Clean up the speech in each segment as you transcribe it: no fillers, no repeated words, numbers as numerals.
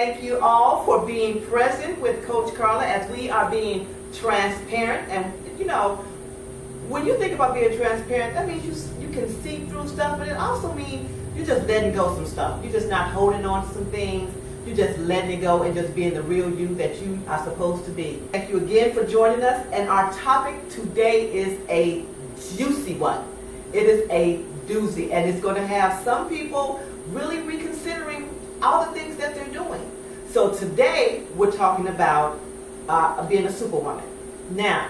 Thank you all for being present with Coach Carla as we are being transparent. And when you think about being transparent, that means you can see through stuff, but it also means you're just letting go some stuff. You're just not holding on to some things. You're just letting it go and just being the real you that you are supposed to be. Thank you again for joining us. And our topic today is a juicy one. It is a doozy, and it's going to have some people really reconsidering all the things that they're doing. So today we're talking about being a superwoman. Now,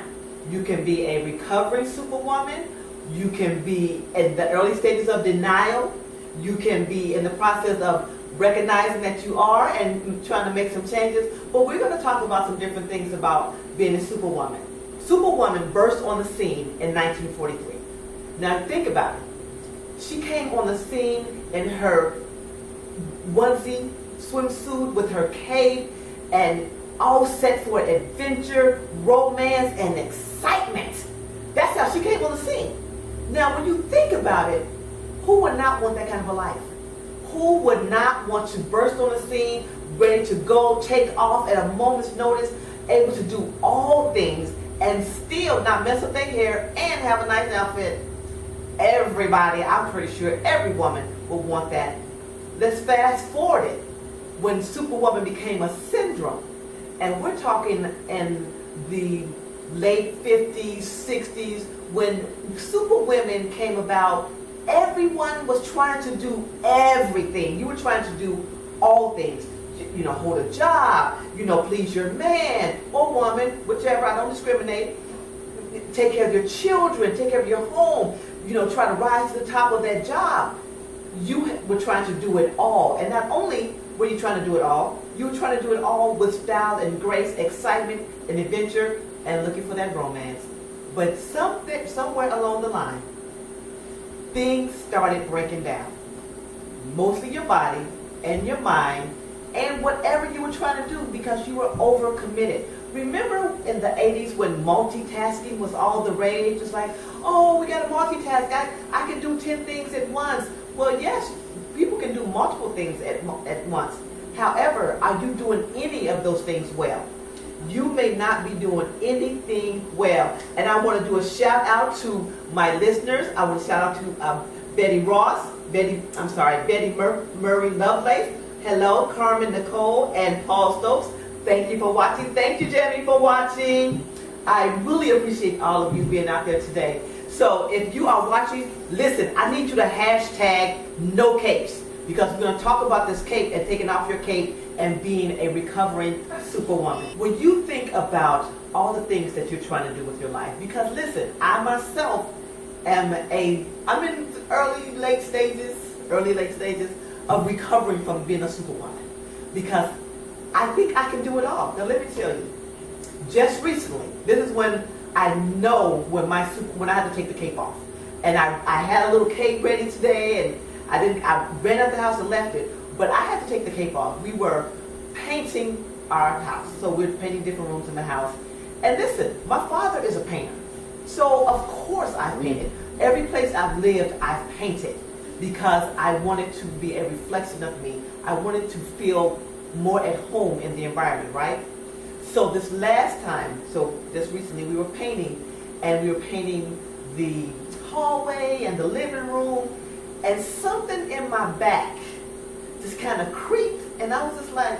you can be a recovering superwoman. You can be in the early stages of denial. You can be in the process of recognizing that you are and trying to make some changes. But we're going to talk about some different things about being a superwoman. Superwoman burst on the scene in 1943. Now think about it. She came on the scene in her onesie, swimsuit with her cape, and all set for adventure, romance, and excitement. That's how she came on the scene. Now, when you think about it, who would not want that kind of a life? Who would not want to burst on the scene, ready to go, take off at a moment's notice, able to do all things, and still not mess up their hair and have a nice outfit? Everybody, I'm pretty sure every woman would want that. Let's fast forward it. When Superwoman became a syndrome, and we're talking in the late 50s, 60s, when Superwomen came about, everyone was trying to do everything. You were trying to do all things. Hold a job, please your man or woman, whichever, I don't discriminate. Take care of your children, take care of your home, try to rise to the top of that job. You were trying to do it all. And not only were you trying to do it all, you were trying to do it all with style and grace, excitement and adventure, and looking for that romance. But somewhere along the line, things started breaking down. Mostly your body and your mind and whatever you were trying to do, because you were overcommitted. Remember in the 80s when multitasking was all the rage? It's like, oh, we got to multitask. I can do 10 things at once. Well, yes, people can do multiple things at once. However, are you doing any of those things well? You may not be doing anything well. And I want to do a shout out to my listeners. I want to shout out to Betty Murray Lovelace. Hello, Carmen Nicole and Paul Stokes. Thank you for watching. Thank you, Jamie, for watching. I really appreciate all of you being out there today. So if you are watching, listen, I need you to hashtag no capes, because we're going to talk about this cape and taking off your cape and being a recovering superwoman. When you think about all the things that you're trying to do with your life, because listen, I myself I'm in early late stages of recovering from being a superwoman, because I think I can do it all. Now let me tell you, just recently, this is when I know when I had to take the cape off. And I had a little cape ready today, and I ran out the house and left it, but I had to take the cape off. We were painting our house, so we're painting different rooms in the house. And listen, my father is a painter, so of course I've painted. Every place I've lived, I've painted, because I wanted to be a reflection of me. I wanted to feel more at home in the environment, right? So this recently we were painting, and we were painting the hallway and the living room, and something in my back just kind of creeped, and I was just like,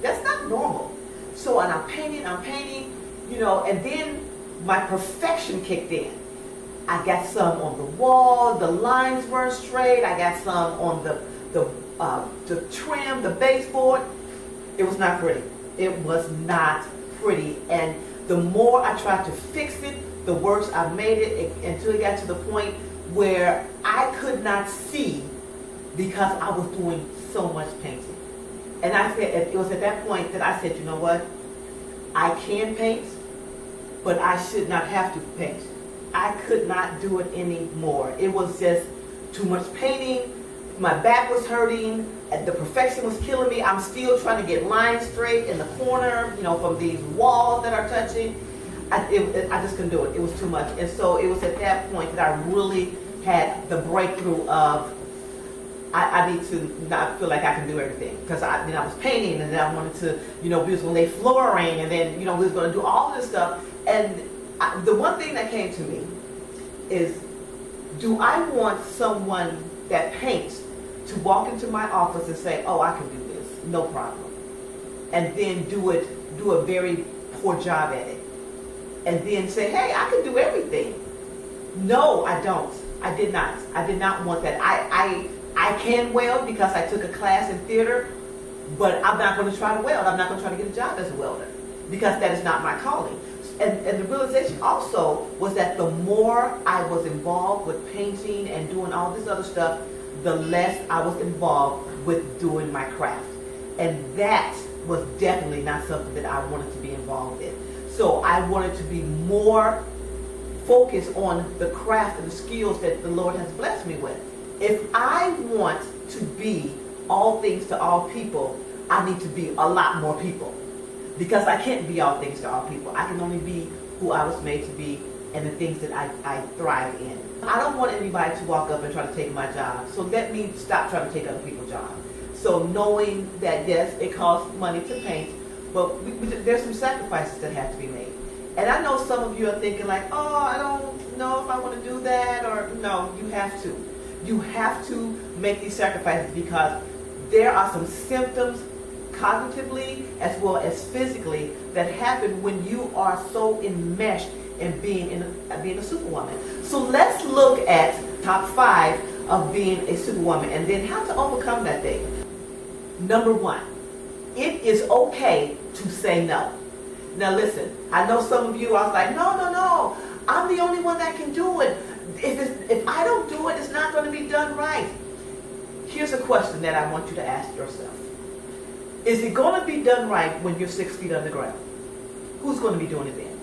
that's not normal. So, and I'm painting, and then my perfection kicked in. I got some on the wall, the lines weren't straight, I got some on the trim, the baseboard. It was not pretty. It was not pretty. And the more I tried to fix it, the worse I made it, until it got to the point where I could not see, because I was doing so much painting. And it was at that point that I said, you know what? I can paint, but I should not have to paint. I could not do it anymore. It was just too much painting. My back was hurting, and the perfection was killing me. I'm still trying to get lines straight in the corner, from these walls that are touching. I just couldn't do it. It was too much. And so it was at that point that I really had the breakthrough of, I need to not feel like I can do everything, because I was painting, and then I wanted to, we was going to lay flooring, and then, we was going to do all this stuff. And the one thing that came to me is, do I want someone that paints to walk into my office and say, oh, I can do this, no problem, and then do a very poor job at it, and then say, hey, I can do everything? No, I don't. I did not want that. I can weld because I took a class in theater, but I'm not going to try to weld. I'm not going to try to get a job as a welder, because that is not my calling. And the realization also was that the more I was involved with painting and doing all this other stuff, the less I was involved with doing my craft. And that was definitely not something that I wanted to be involved in. So I wanted to be more focused on the craft and the skills that the Lord has blessed me with. If I want to be all things to all people, I need to be a lot more people. Because I can't be all things to all people. I can only be who I was made to be and the things that I thrive in. I don't want anybody to walk up and try to take my job. So let me stop trying to take other people's jobs. So knowing that, yes, it costs money to paint, but there's some sacrifices that have to be made. And I know some of you are thinking like, oh, I don't know if I want to do that, or no, you have to. You have to make these sacrifices, because there are some symptoms cognitively as well as physically that happen when you are so enmeshed in being a superwoman. So let's look at top 5 of being a superwoman, and then how to overcome that thing. Number 1, it is okay to say no. Now listen, I know some of you are like, no, I'm the only one that can do it. If I don't do it, it's not going to be done right. Here's a question that I want you to ask yourself. Is it going to be done right when you're 6 feet underground? Who's going to be doing it then?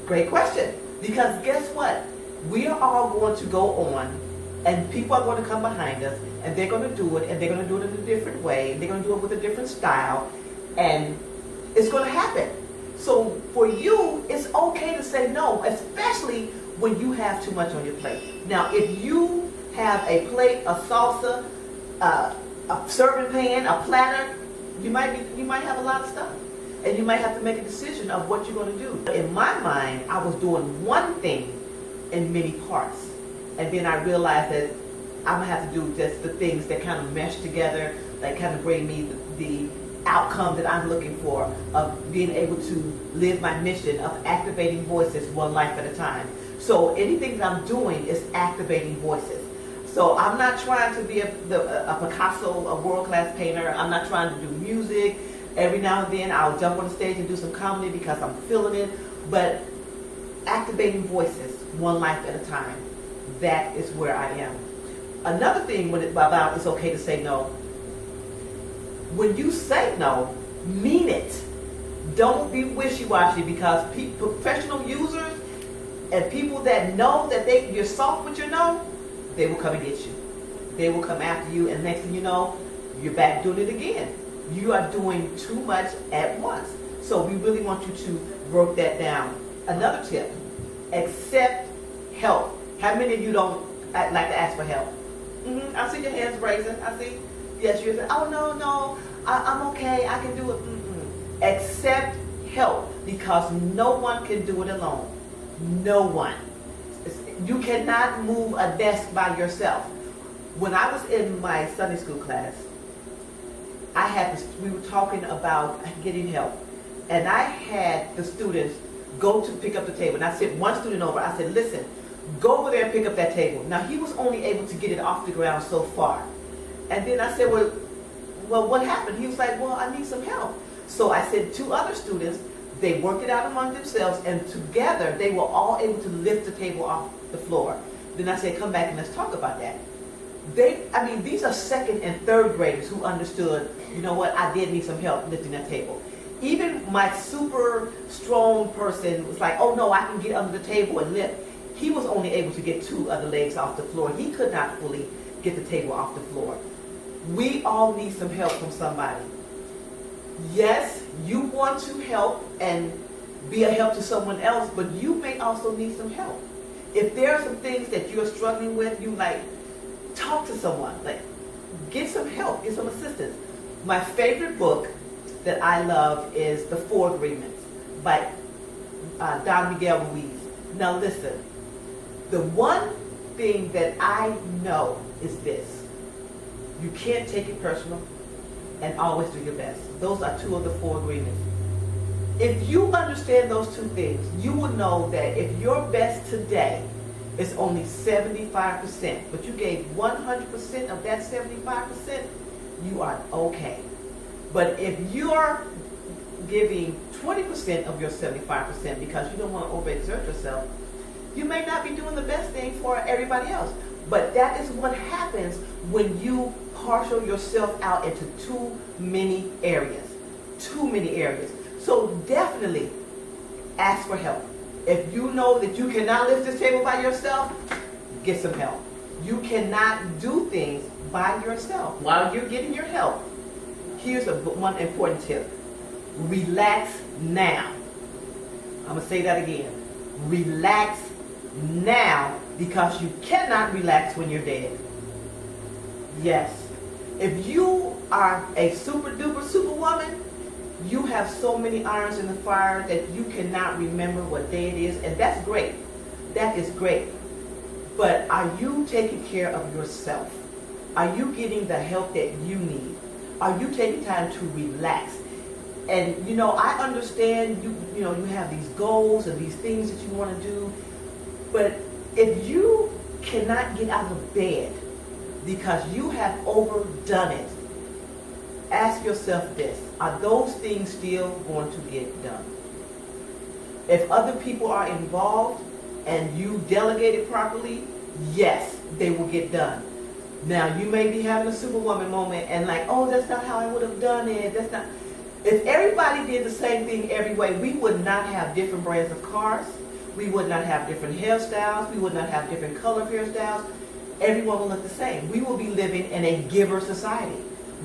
Great question. Because guess what? We are all going to go on, and people are going to come behind us, and they're going to do it, and they're going to do it in a different way, and they're going to do it with a different style, and it's going to happen. So for you, it's okay to say no, especially when you have too much on your plate. Now, if you have a plate, a salsa, a serving pan, a platter, you might have a lot of stuff, and you might have to make a decision of what you're going to do. In my mind, I was doing one thing in many parts, and then I realized that I'm going to have to do just the things that kind of mesh together, that kind of bring me the outcome that I'm looking for, of being able to live my mission of activating voices one life at a time. So anything that I'm doing is activating voices. So I'm not trying to be a Picasso, a world-class painter. I'm not trying to do music. Every now and then I'll jump on the stage and do some comedy because I'm feeling it. But activating voices one life at a time, that is where I am. Another thing about it's okay to say no. When you say no, mean it. Don't be wishy-washy, because professional users and people that know that you're soft with your no, they will come and get you. They will come after you, and next thing you know, you're back doing it again. You are doing too much at once. So we really want you to work that down. Another tip, accept help. How many of you don't like to ask for help? I see your hands raising. I see. Yes, you're saying, oh, no, I'm okay, I can do it. Accept help, because no one can do it alone. No one. You cannot move a desk by yourself. When I was in my Sunday school class, we were talking about getting help. And I had the students go to pick up the table. And I sent one student over. I said, listen, go over there and pick up that table. Now, he was only able to get it off the ground so far. And then I said, well, what happened? He was like, well, I need some help. So I sent 2 other students. They worked it out among themselves, and together they were all able to lift the table off the floor. Then I said, come back and let's talk about that. These are 2nd and 3rd graders who understood, you know what, I did need some help lifting that table. Even my super strong person was like, oh no, I can get under the table and lift. He was only able to get 2 other legs off the floor. He could not fully get the table off the floor. We all need some help from somebody. Yes, you want to help and be a help to someone else, but you may also need some help. If there are some things that you're struggling with, you like, talk to someone. Like, get some help, get some assistance. My favorite book that I love is The Four Agreements by Don Miguel Ruiz. Now listen, the one thing that I know is this: you can't take it personal and always do your best. Those are two of the four agreements. If you understand those two things, you will know that if your best today is only 75%, but you gave 100% of that 75%, you are okay. But if you're giving 20% of your 75% because you don't want to overexert yourself, you may not be doing the best thing for everybody else. But that is what happens when you partial yourself out into too many areas. Too many areas. So definitely ask for help. If you know that you cannot lift this table by yourself, get some help. You cannot do things by yourself. While you're getting your help, here's one important tip. Relax now. I'm going to say that again. Relax now, because you cannot relax when you're dead. Yes. If you are a super duper superwoman, you have so many irons in the fire that you cannot remember what day it is, and that's great. That is great. But are you taking care of yourself? Are you getting the help that you need? Are you taking time to relax? And I understand you have these goals and these things that you want to do, but if you cannot get out of bed because you have overdone it, ask yourself this: are those things still going to get done? If other people are involved and you delegate it properly, yes, they will get done. Now, you may be having a superwoman moment and like, oh, that's not how I would have done it. That's not. If everybody did the same thing every way, we would not have different brands of cars. We would not have different hairstyles. We would not have different color of hairstyles. Everyone will look the same. We will be living in a giver society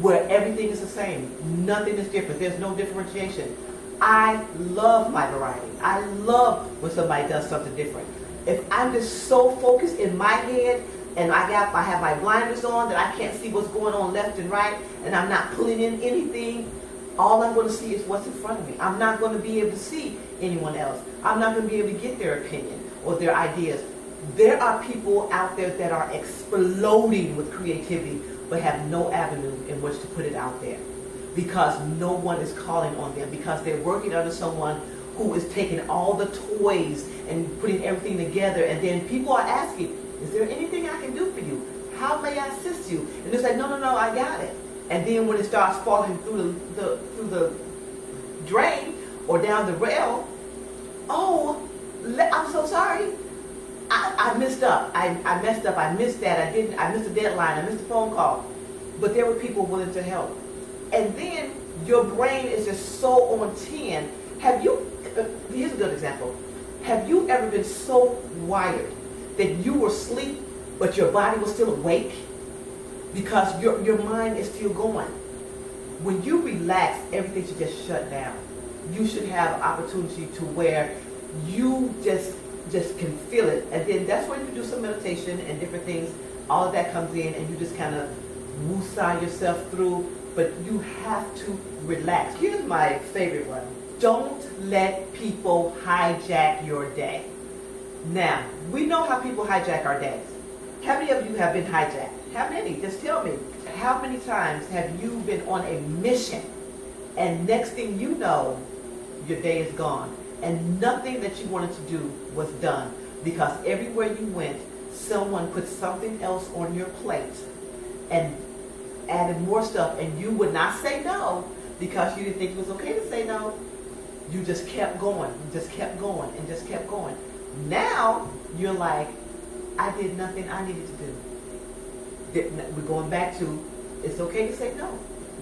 where everything is the same. Nothing is different. There's no differentiation. I love my variety. I love when somebody does something different. If I'm just so focused in my head and I have my blinders on that I can't see what's going on left and right, and I'm not pulling in anything, all I'm going to see is what's in front of me. I'm not going to be able to see anyone else. I'm not going to be able to get their opinion or their ideas. There are people out there that are exploding with creativity but have no avenue in which to put it out there because no one is calling on them, because they're working under someone who is taking all the toys and putting everything together, and then people are asking, is there anything I can do for you? How may I assist you? And they say, no, I got it. And then when it starts falling through the drain or down the rail, oh, I'm so sorry. I messed up. I messed up. I missed that. I missed a deadline. I missed a phone call. But there were people willing to help. And then your brain is just so on 10. Here's a good example. Have you ever been so wired that you were asleep, but your body was still awake? Because your mind is still going. When you relax, everything should just shut down. You should have an opportunity to where you just can feel it. And then that's when you do some meditation and different things. All of that comes in and you just kind of woosah yourself through. But you have to relax. Here's my favorite one. Don't let people hijack your day. Now, we know how people hijack our days. How many of you have been hijacked? How many? Just tell me. How many times have you been on a mission and next thing you know, your day is gone and nothing that you wanted to do was done because everywhere you went, someone put something else on your plate and added more stuff, and you would not say no because you didn't think it was okay to say no. You just kept going. You just kept going and just kept going. Now you're like, I did nothing I needed to do. We're going back to, it's okay to say no.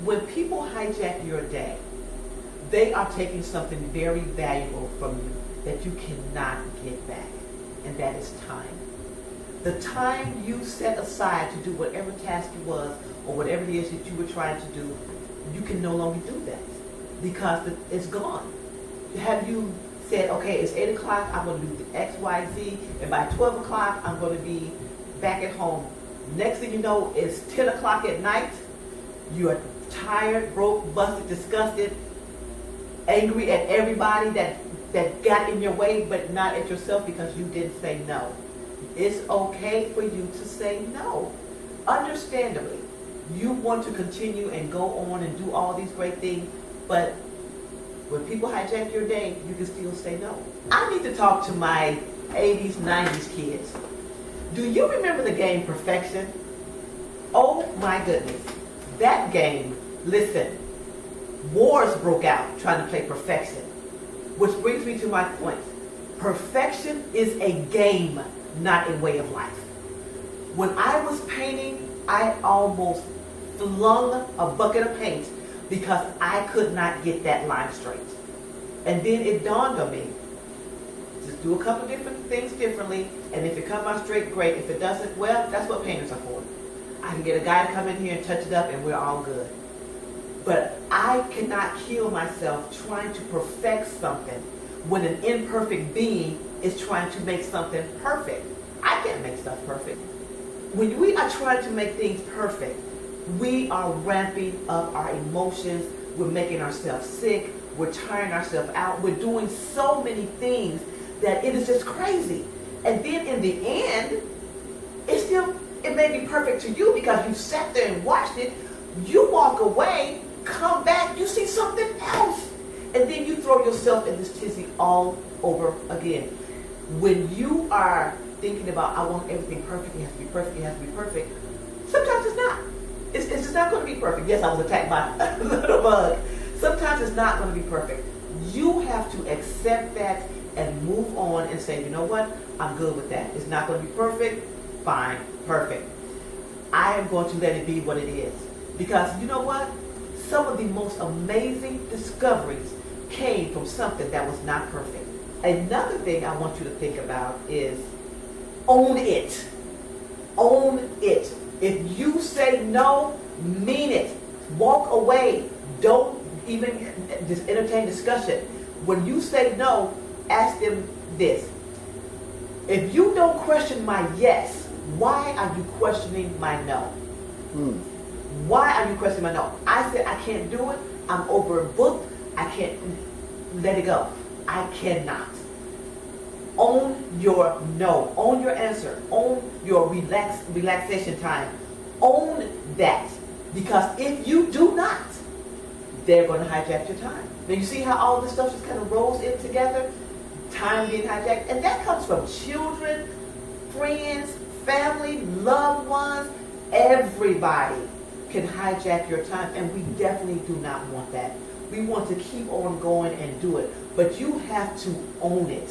When people hijack your day, they are taking something very valuable from you that you cannot get back, and that is time. The time you set aside to do whatever task it was or whatever it is that you were trying to do, you can no longer do that because it's gone. Have you said, okay, it's 8 o'clock, I'm going to do the X, Y, Z, and by 12 o'clock, I'm going to be back at home Next thing you know, it's 10 o'clock at night. You are tired, broke, busted, disgusted, angry at everybody that got in your way, but not at yourself because you didn't say no. It's okay for you to say no. Understandably, you want to continue and go on and do all these great things, but when people hijack your day, you can still say no. I need to talk to my 80s, 90s kids. Do you remember the game Perfection? Oh my goodness. That game, listen, wars broke out trying to play Perfection. Which brings me to my point. Perfection is a game, not a way of life. When I was painting, I almost flung a bucket of paint because I could not get that line straight. And then it dawned on me, just do a couple different things differently, and if it comes out straight, great. If it doesn't, well, that's what painters are for. I can get a guy to come in here and touch it up and we're all good. But I cannot kill myself trying to perfect something when an imperfect being is trying to make something perfect. I can't make stuff perfect. When we are trying to make things perfect, we are ramping up our emotions. We're making ourselves sick. We're tiring ourselves out. We're doing so many things that it is just crazy. And then in the end, it may be perfect to you because you sat there and watched it. You walk away, come back, you see something else. And then you throw yourself in this tizzy all over again. When you are thinking about, I want everything perfect, it has to be perfect, it has to be perfect, sometimes it's not. It's just not going to be perfect. Yes, I was attacked by a little bug. Sometimes it's not going to be perfect. You have to accept that and move on and say, you know what? I'm good with that. It's not going to be perfect. Fine. Perfect. I am going to let it be what it is. Because you know what? Some of the most amazing discoveries came from something that was not perfect. Another thing I want you to think about is own it. Own it. If you say no, mean it. Walk away. Don't even just entertain discussion. When you say no, ask them this. If you don't question my yes, why are you questioning my no? Why are you questioning my no? I said I can't do it. I'm overbooked. I can't let it go. I cannot. Own your no. Own your answer. Own your relaxation time. Own that. Because if you do not, they're going to hijack your time. Now you see how all this stuff just kind of rolls in together? Time being hijacked. And that comes from children, friends, family, loved ones. Everybody can hijack your time. And we definitely do not want that. We want to keep on going and do it. But you have to own it.